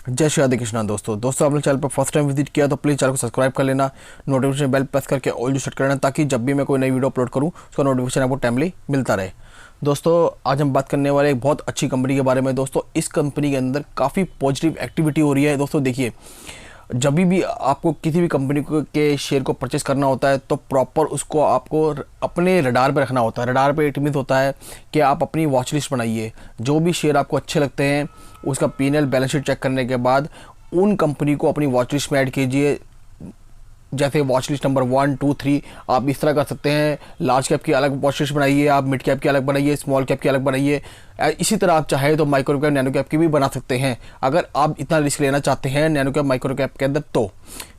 जय श्री राधे कृष्णा। दोस्तों आपने चैनल पर फर्स्ट टाइम विजिट किया तो प्लीज़ चैनल को सब्सक्राइब कर लेना, नोटिफिकेशन बेल प्रेस करके ऑल जो सेट कर लेना, ताकि जब भी मैं कोई नई वीडियो अपलोड करूँ उसका नोटिफिकेशन आपको टाइमली मिलता रहे। दोस्तों आज हम बात करने वाले एक बहुत अच्छी कंपनी के बारे में। दोस्तों इस कंपनी के अंदर काफ़ी पॉजिटिव एक्टिविटी हो रही है। दोस्तों देखिए, जब भी आपको किसी भी कंपनी के शेयर को परचेस करना होता है तो प्रॉपर उसको आपको अपने रडार पे रखना होता है। रडार पे इट मीन्स होता है कि आप अपनी वॉच लिस्ट बनाइए। जो भी शेयर आपको अच्छे लगते हैं उसका P&L बैलेंस शीट चेक करने के बाद उन कंपनी को अपनी वॉच लिस्ट में ऐड कीजिए। जैसे वॉच लिस्ट नंबर 1, 2, 3 आप इस तरह कर सकते हैं। लार्ज कैप की अलग वॉच लिस्ट बनाइए, आप मिड कैप की अलग बनाइए, स्मॉल कैप की अलग बनाइए। इसी तरह आप चाहे तो माइक्रो कैप, नैनो कैप की भी बना सकते हैं, अगर आप इतना रिस्क लेना चाहते हैं नैनो कैप, माइक्रो कैप के अंदर। तो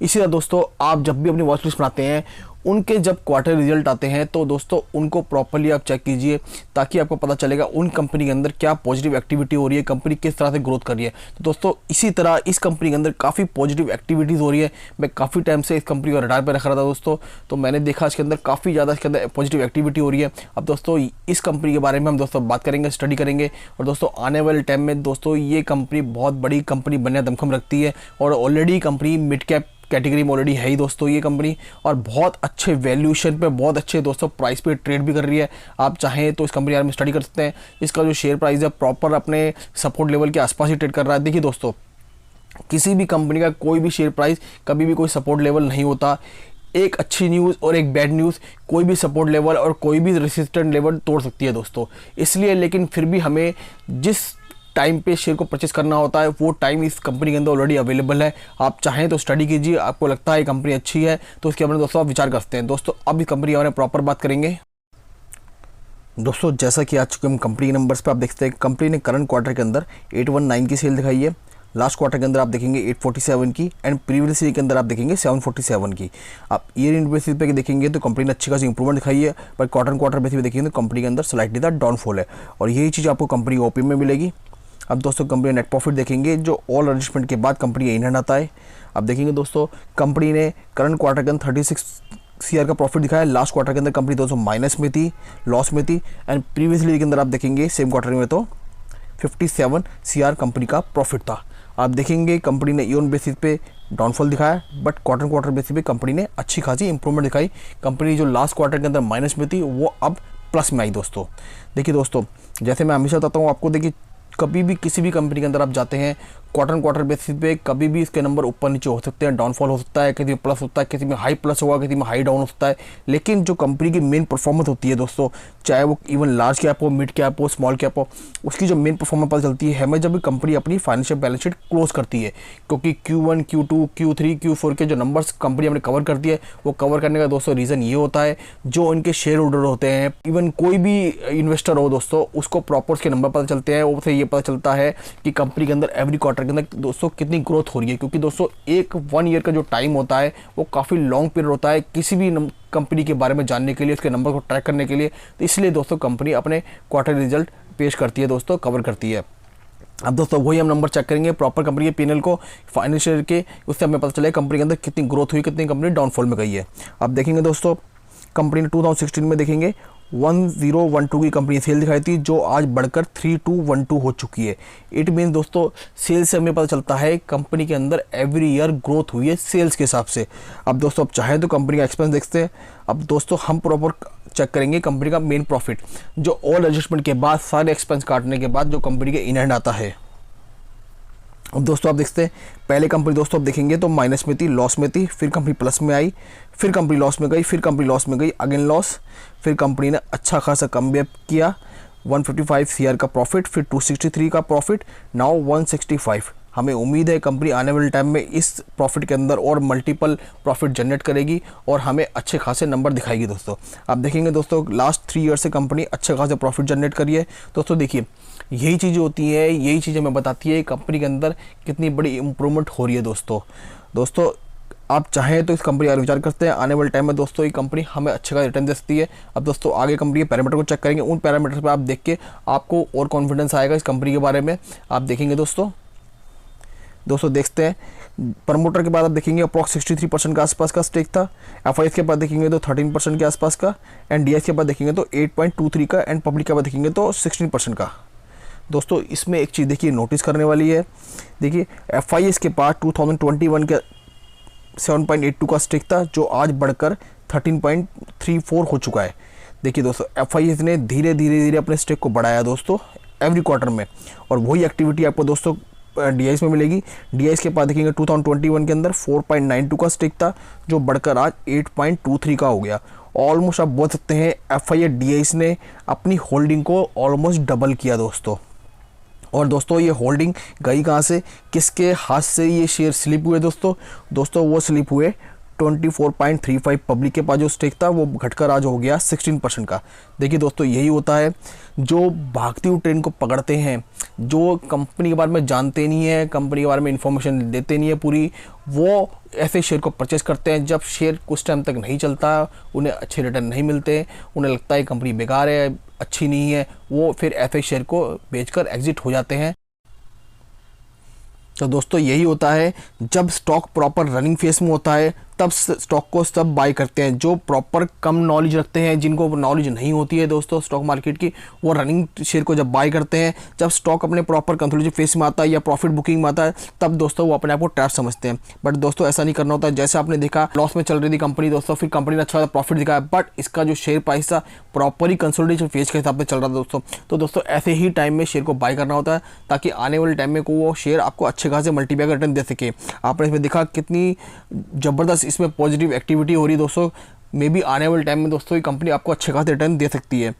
इसी तरह दोस्तों आप जब भी अपनी वॉच लिस्ट बनाते हैं, उनके जब क्वार्टर रिजल्ट आते हैं तो दोस्तों उनको प्रॉपर्ली आप चेक कीजिए, ताकि आपको पता चलेगा उन कंपनी के अंदर क्या पॉजिटिव एक्टिविटी हो रही है, कंपनी किस तरह से ग्रोथ कर रही है। तो दोस्तों इसी तरह इस कंपनी के अंदर काफ़ी पॉजिटिव एक्टिविटीज़ हो रही है। मैं काफ़ी टाइम से इस कंपनी को रडार पर रख रहा था दोस्तों, तो मैंने देखा इसके अंदर काफ़ी ज़्यादा इसके अंदर पॉजिटिव एक्टिविटी हो रही है। अब दोस्तों इस कंपनी के बारे में हम दोस्तों बात करेंगे, स्टडी करेंगे, और दोस्तों आने वाले टाइम में दोस्तों ये कंपनी बहुत बड़ी कंपनी बनने का दमखम रखती है, और already company mid cap category में ऑलरेडी है ही दोस्तों ये कंपनी, और बहुत अच्छे वैल्यूएशन पे, बहुत अच्छे दोस्तों प्राइस पे ट्रेड भी कर रही है। आप चाहें तो इस कंपनी के बारे में स्टडी कर सकते हैं। इसका जो शेयर प्राइस है प्रॉपर अपने सपोर्ट लेवल के आसपास ही ट्रेड कर रहा है। देखिए दोस्तों, किसी भी कंपनी का कोई भी शेयर प्राइस कभी भी कोई सपोर्ट लेवल नहीं होता। एक अच्छी न्यूज़ और एक बैड न्यूज़ कोई भी सपोर्ट लेवल और कोई भी रेसिस्टेंट लेवल तोड़ सकती है दोस्तों। इसलिए लेकिन फिर भी हमें जिस टाइम पे शेयर को परचेस करना होता है वो टाइम इस कंपनी के अंदर ऑलरेडी अवेलेबल है। आप चाहें तो स्टडी कीजिए, आपको लगता है कंपनी अच्छी है तो उसके बारे में दोस्तों आप विचार कर सकते हैं। दोस्तों अब इस कंपनी के बारे में प्रॉपर बात करेंगे। दोस्तों जैसा कि आज चुके हम कंपनी के नंबर्स पे, आप देखते हैं कंपनी ने करंट क्वार्टर के अंदर 819 की सेल दिखाई है। लास्ट क्वार्टर के अंदर आप देखेंगे 847 की, एंड प्रीवियस ईयर के अंदर आप देखेंगे 747 की। आप ईयर इन बेसिस पे देखेंगे तो कंपनी ने अच्छी खासी इंप्रूवमेंट दिखाई है, पर क्वार्टर बेसिस पे देखेंगे तो कंपनी के अंदर स्लाइटली दा डाउनफॉल है, और यही चीज़ आपको कंपनी ओपी में मिलेगी। अब दोस्तों कंपनी नेट प्रॉफिट देखेंगे, जो ऑल एडजस्टमेंट के बाद कंपनी इन हैंड आता है। अब देखेंगे दोस्तों कंपनी ने करंट क्वार्टर के अंदर 36 CR का प्रॉफिट दिखाया। लास्ट क्वार्टर के अंदर कंपनी दोस्तों माइनस में थी, लॉस में थी, एंड प्रीवियसली के अंदर आप देखेंगे सेम क्वार्टर में तो 57 CR कंपनी का प्रॉफिट था। आप देखेंगे कंपनी ने ईयर बेसिस पे डाउनफॉल दिखाया, बट क्वार्टर बेसिस पे कंपनी ने अच्छी खासी इंप्रूवमेंट दिखाई। कंपनी जो लास्ट क्वार्टर के अंदर माइनस में थी वो अब प्लस में आई दोस्तों। देखिए दोस्तों, जैसे मैं हमेशा बताता हूँ आपको, देखिए कभी भी किसी भी कंपनी के अंदर आप जाते हैं क्वार्टर बेसिस पे कभी भी इसके नंबर ऊपर नीचे हो सकते हैं, डाउनफॉल हो सकता है, किसी में प्लस होता है, किसी में हाई प्लस होगा, किसी में हाई डाउन हो सकता है। लेकिन जो कंपनी की मेन परफॉर्मेंस होती है दोस्तों, चाहे वो इवन लार्ज कैप हो, मिड कैप हो, स्मॉल कैप हो, उसकी जो मेन परफॉर्मेंस पता चलती है हमें जब कंपनी अपनी फाइनेंशियल बैलेंस शीट क्लोज करती है। क्योंकि Q1, Q2, Q3, Q4 के जो नंबर्स कंपनी हमने कवर करती है, वो कवर करने का दोस्तों रीज़न ये होता है, जो उनके शेयर होल्डर होते हैं, इवन कोई भी इन्वेस्टर हो दोस्तों, उसको प्रॉपर उसके नंबर पता चलते हैं। उससे ये पता चलता है कि कंपनी के अंदर एवरी क्वार्टर के अंदर दोस्तों कितनी ग्रोथ हो रही है। क्योंकि दोस्तों 1 ईयर का जो टाइम होता है वो काफ़ी लॉन्ग पीरियड होता है किसी भी कंपनी के बारे में जानने के लिए, उसके नंबर को ट्रैक करने के लिए। तो इसलिए दोस्तों कंपनी अपने क्वार्टर रिजल्ट पेश करती है दोस्तों, कवर करती है। अब दोस्तों वही हम नंबर चेक करेंगे प्रॉपर कंपनी के P&L को, फाइनेंशियल के, उससे हमें पता चलेगा कंपनी के अंदर कितनी ग्रोथ हुई, कितनी कंपनी डाउनफॉल में गई है। अब देखेंगे दोस्तों कंपनी ने 2016 में देखेंगे 1012 की कंपनी सेल दिखाई थी, जो आज बढ़कर 3212 हो चुकी है। इट मीन्स दोस्तों सेल से हमें पता चलता है कंपनी के अंदर एवरी ईयर ग्रोथ हुई है सेल्स के हिसाब से। अब दोस्तों अब चाहे तो कंपनी का एक्सपेंस देखते हैं। अब दोस्तों हम प्रॉपर चेक करेंगे कंपनी का मेन प्रॉफिट, जो ऑल एडजस्टमेंट के बाद, सारे एक्सपेंस काटने के बाद जो कंपनी के इन हैंड आता है। अब दोस्तों आप देखते हैं पहले कंपनी दोस्तों आप देखेंगे तो माइनस में थी, लॉस में थी, फिर कंपनी प्लस में आई, फिर कंपनी लॉस में गई, फिर कंपनी लॉस में गई, अगेन लॉस, फिर कंपनी ने अच्छा खासा कमबैक किया, 155 CR का प्रॉफिट, फिर 263 का प्रॉफिट, नाउ 165। हमें उम्मीद है कंपनी आने वाले टाइम में इस प्रॉफिट के अंदर और मल्टीपल प्रॉफिट जनरेट करेगी और हमें अच्छे खासे नंबर दिखाएगी दोस्तों। आप देखेंगे दोस्तों लास्ट 3 ईयर से कंपनी अच्छे खासे प्रॉफिट जनरेट करी है दोस्तों। देखिए यही चीज़ होती है, यही चीज़ हमें बताती है कंपनी के अंदर कितनी बड़ी इंप्रूवमेंट हो रही है दोस्तों। आप चाहें तो इस कंपनी का विचार करते हैं, आने वाले टाइम में दोस्तों ये कंपनी हमें अच्छे का रिटर्न दे सकती है। अब दोस्तों आगे कंपनी के पैरामीटर को चेक करेंगे, उन पैरामीटर पर आप देख के आपको और कॉन्फिडेंस आएगा इस कंपनी के बारे में। आप देखेंगे दोस्तों देखते हैं प्रमोटर के बाद आप देखेंगे अप्रॉक्स 63% के आसपास का स्टेक था, FIS के बाद देखेंगे तो 13% के आसपास का, एंड DIS के बाद देखेंगे तो 8.23 का, एंड पब्लिक के बाद देखेंगे तो 16% का। दोस्तों इसमें एक चीज़ देखिए नोटिस करने वाली है। देखिए FIS के पास 2021 के 7.82 का स्टेक था, जो आज बढ़कर 13.34 हो चुका है। देखिए दोस्तों FIS ने धीरे धीरे अपने स्टेक को बढ़ाया दोस्तों एवरी क्वार्टर में, और वही एक्टिविटी आपको दोस्तों DIS में मिलेगी। DIS के पास देखेंगे 2021 के अंदर 4.92 का स्टेक था, जो बढ़कर आज 8.23 का हो गया। ऑलमोस्ट आप बोल सकते हैं FIS DIS ने अपनी होल्डिंग को ऑलमोस्ट डबल किया दोस्तों। और दोस्तों ये होल्डिंग गई कहाँ से, किसके हाथ से ये शेयर स्लिप हुए दोस्तों वो स्लिप हुए 24.35 पब्लिक के पास जो स्टेक था वो घटकर आज हो गया 16% का। देखिए दोस्तों यही होता है, जो भागती हुई ट्रेन को पकड़ते हैं, जो कंपनी के बारे में जानते नहीं है, कंपनी के बारे में इंफॉर्मेशन देते नहीं है पूरी, वो ऐसे शेयर को परचेस करते हैं। जब शेयर कुछ टाइम तक नहीं चलता, उन्हें अच्छे रिटर्न नहीं मिलते, उन्हें लगता है कंपनी बेकार है, अच्छी नहीं है, वो फिर ऐसे शेयर को बेचकर एग्जिट हो जाते हैं। तो दोस्तों यही होता है, जब स्टॉक प्रॉपर रनिंग फेस में होता है तब स्टॉक को सब बाय करते हैं। जो प्रॉपर कम नॉलेज रखते हैं, जिनको नॉलेज नहीं होती है दोस्तों स्टॉक मार्केट की, वो रनिंग शेयर को जब बाय करते हैं, जब स्टॉक अपने प्रॉपर कंसोलिडेशन फेस में आता है या प्रॉफिट बुकिंग में आता है, तब दोस्तों वो अपने आप को ट्रैप समझते हैं। बट दोस्तों ऐसा नहीं करना होता। जैसे आपने देखा लॉस में चल रही थी कंपनी दोस्तों, फिर कंपनी ने अच्छा प्रॉफिट दिखाया, बट इसका जो शेयर प्राइस था प्रॉपरली कंसोलिडेशन फेस के हिसाब से चल रहा था दोस्तों। तो दोस्तों ऐसे ही टाइम में शेयर को बाय करना होता है, ताकि आने वाले टाइम में को वो शेयर आपको अच्छे खासे मल्टीपैक रिटर्न दे सके। आपने इसमें देखा कितनी ज़बरदस्त इसमें पॉजिटिव एक्टिविटी हो रही है दोस्तों। मे बी आने वाले टाइम में दोस्तों ये कंपनी आपको अच्छे खासे रिटर्न दे सकती है।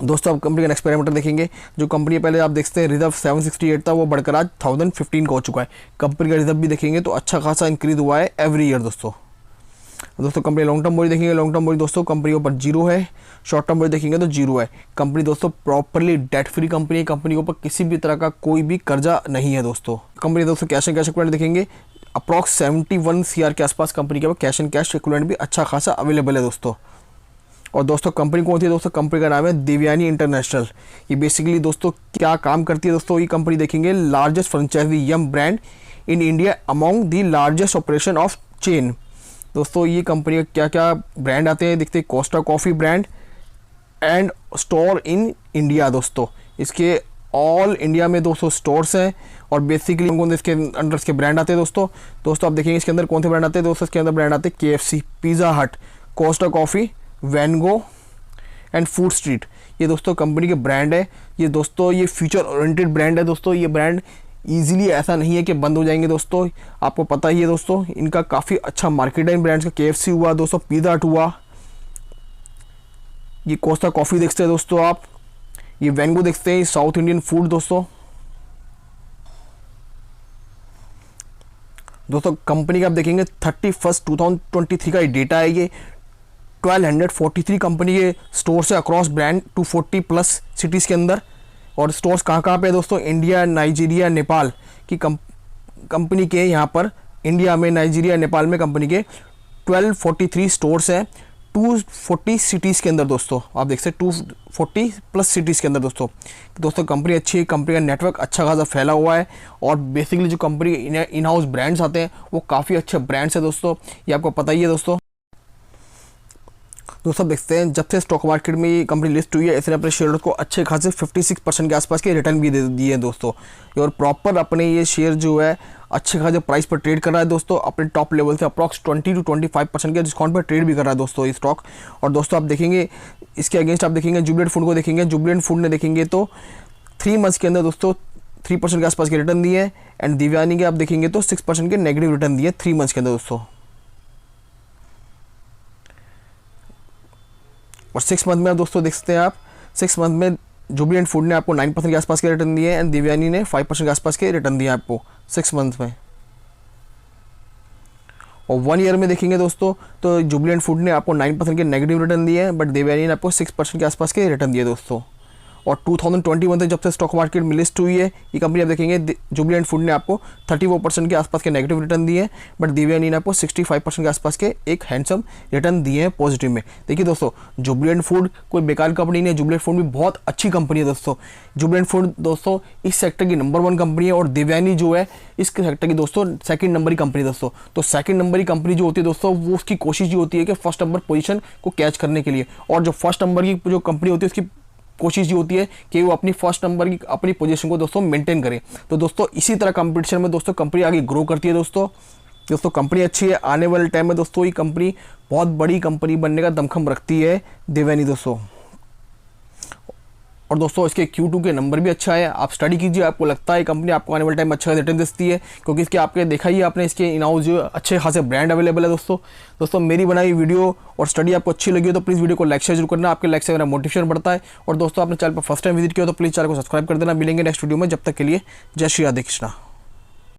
दोस्तों अब कंपनी का नेक्स्ट पैरामीटर देखेंगे। जो कंपनी पहले आप देखते हैं रिजर्व 768 था, वो बढ़कर आज 1015 का हो चुका है। कंपनी का रिजर्व भी देखेंगे तो अच्छा खासा इंक्रीज हुआ है एवरी ईयर दोस्तों। कंपनी लॉन्ग टर्म बोली देखेंगे, लॉन्ग टर्म बोली दोस्तों कंपनी के ऊपर जीरो है। शॉर्ट टर्म बोली देखेंगे तो जीरो है। कंपनी दोस्तों प्रॉपरली डेट फ्री कंपनी है, कंपनी के ऊपर किसी भी तरह का कोई भी कर्जा नहीं है दोस्तों। कंपनी दोस्तों कैश एंड कैश इक्विवेलेंट देखेंगे, अप्रॉक्स 71 CR के आसपास कंपनी के पास कैश एंड कैश इक्विवेलेंट भी अच्छा खासा अवेलेबल है दोस्तों। और दोस्तों कंपनी कौन सी है दोस्तों, कंपनी का नाम है देवयानी इंटरनेशनल। ये बेसिकली दोस्तों क्या काम करती है दोस्तों, ये कंपनी देखेंगे largest franchisee Yum brand in India among the largest operation of chain. दोस्तों ये कंपनी का क्या क्या ब्रांड आते हैं देखते हैं, Costa coffee brand and store in India दोस्तों। इसके ऑल इंडिया में 200 स्टोर्स हैं, और बेसिकली कौन इसके अंडर इसके ब्रांड आते हैं दोस्तों आप देखेंगे इसके अंदर कौन से ब्रांड आते हैं दोस्तों। इसके अंदर ब्रांड आते हैं KFC, पिज़्ज़ा हट, Costa coffee, वैनगो and food street. ये दोस्तों कंपनी के ब्रांड है। ये दोस्तों ये फ्यूचर ओरिएंटेड ब्रांड है दोस्तों। ये ब्रांड ईजिली ऐसा नहीं है कि बंद हो जाएंगे दोस्तों, आपको पता ही है दोस्तों इनका काफ़ी अच्छा मार्केट है इन ब्रांड्स का। KFC हुआ दोस्तों, पिज़्ज़ा हट हुआ, ये कोस्टा कॉफ़ी देखते हैं दोस्तों आप, ये वैनगो देखते हैं, साउथ इंडियन फूड दोस्तों। कंपनी का आप देखेंगे 31 2023 का डेटा है। ये 1243 कंपनी के स्टोर्स है अक्रॉस ब्रांड 240+ सिटीज़ के अंदर। और स्टोर्स कहाँ पे है दोस्तों, इंडिया, नाइजीरिया, नेपाल की कंपनी के यहाँ पर इंडिया में, नाइजीरिया, नेपाल में कंपनी के 1243 स्टोर्स हैं 240 सिटीज़ के अंदर दोस्तों। आप देख सकते 240+ सिटीज़ के अंदर दोस्तों कंपनी अच्छी है, कंपनी का नेटवर्क अच्छा खासा फैला हुआ है। और बेसिकली जो कंपनी इन हाउस ब्रांड्स आते हैं वो काफ़ी अच्छे ब्रांड्स हैं दोस्तों, ये आपको पता ही है दोस्तों। देखते हैं जब से स्टॉक मार्केट में ये कंपनी लिस्ट हुई है, इसने अपने शेयर को अच्छे खासे 56% के आसपास के रिटर्न भी दे दिए हैं दोस्तों। और प्रॉपर अपने ये शेयर जो है अच्छे खासे प्राइस पर ट्रेड कर रहा है दोस्तों, अपने टॉप लेवल से अप्रॉक्स 20 to 25% के डिस्काउंट पर ट्रेड भी कर रहा है दोस्तों ये स्टॉक। और दोस्तों आप देखेंगे इसके अगेंस्ट आप देखेंगे जुबिलेंट फूड को देखेंगे, जुबिलेंट फूड ने देखेंगे तो 3 मंथ्स के अंदर दोस्तों 3% के आसपास के रिटर्न दिए हैं। एंड देवयानी के आप देखेंगे तो 6% के नेगेटिव रिटर्न दिए 3 मंथ्स के अंदर दोस्तों। और 6 मंथ में आप दोस्तों देख सकते हैं आप 6 मंथ में जुबिलेंट फूड ने आपको 9% के आसपास के रिटर्न दिए एंड देवयानी ने 5% के आसपास के रिटर्न दिए आपको 6 मंथ में। और 1 ईयर में देखेंगे दोस्तों तो जुबिलेंट फूड ने आपको 9% के नेगेटिव रिटर्न दिए हैं, बट देवयानी ने आपको 6% के आसपास के रिटर्न दिए दोस्तों। और 2021 से जब से स्टॉक मार्केट में लिस्ट हुई है ये कंपनी आप देखेंगे जुबिलेंट फूड ने आपको 34% के आसपास के नेगेटिव रिटर्न दिए हैं, बट देवयानी ने आपको 65% के आसपास के एक हैंडसम रिटर्न दिए हैं पॉजिटिव में। देखिए दोस्तों जुबिलेंट फूड कोई बेकार कंपनी नहीं है, जुबिलेंट फूड भी बहुत अच्छी कंपनी है दोस्तों। जुबिलेंट फूड दोस्तों इस सेक्टर की नंबर 1 कंपनी है, और देवयानी जो है इस सेक्टर की दोस्तों 2nd नंबर की कंपनी दोस्तों। तो 2nd नंबर की कंपनी जो होती है दोस्तों वो उसकी कोशिश ये होती है कि 1st नंबर पोजीशन को कैच करने के लिए, और जो 1st नंबर की जो कंपनी होती है उसकी कोशिश ये होती है कि वो अपनी फर्स्ट नंबर की अपनी पोजीशन को दोस्तों मेंटेन करे। तो दोस्तों इसी तरह कंपटीशन में दोस्तों कंपनी आगे ग्रो करती है। दोस्तों कंपनी अच्छी है, आने वाले टाइम में दोस्तों ये कंपनी बहुत बड़ी कंपनी बनने का दमखम रखती है देवयानी दोस्तों। और दोस्तों इसके Q2 के नंबर भी अच्छा है, आप स्टडी कीजिए, आपको लगता है कंपनी आपको आने वाले टाइम में अच्छा रिटर्न देती है, क्योंकि इसके आपके देखा ही आपने इसके इन हाउस जो अच्छे खासे ब्रांड अवेलेबल है। दोस्तों मेरी बनाई वीडियो और स्टडी आपको अच्छी लगी हो तो प्लीज़ वीडियो को लाइक शेयर जरूर करना, आपके लाइक से मेरा मोटिवेशन बढ़ता है। और दोस्तों आपने चैनल पर फर्स्ट टाइम विजिट किया तो प्लीज़ चैनल को सब्सक्राइब कर देना। मिलेंगे नेक्स्ट वीडियो में, जब तक के लिए जय श्री राधे कृष्णा।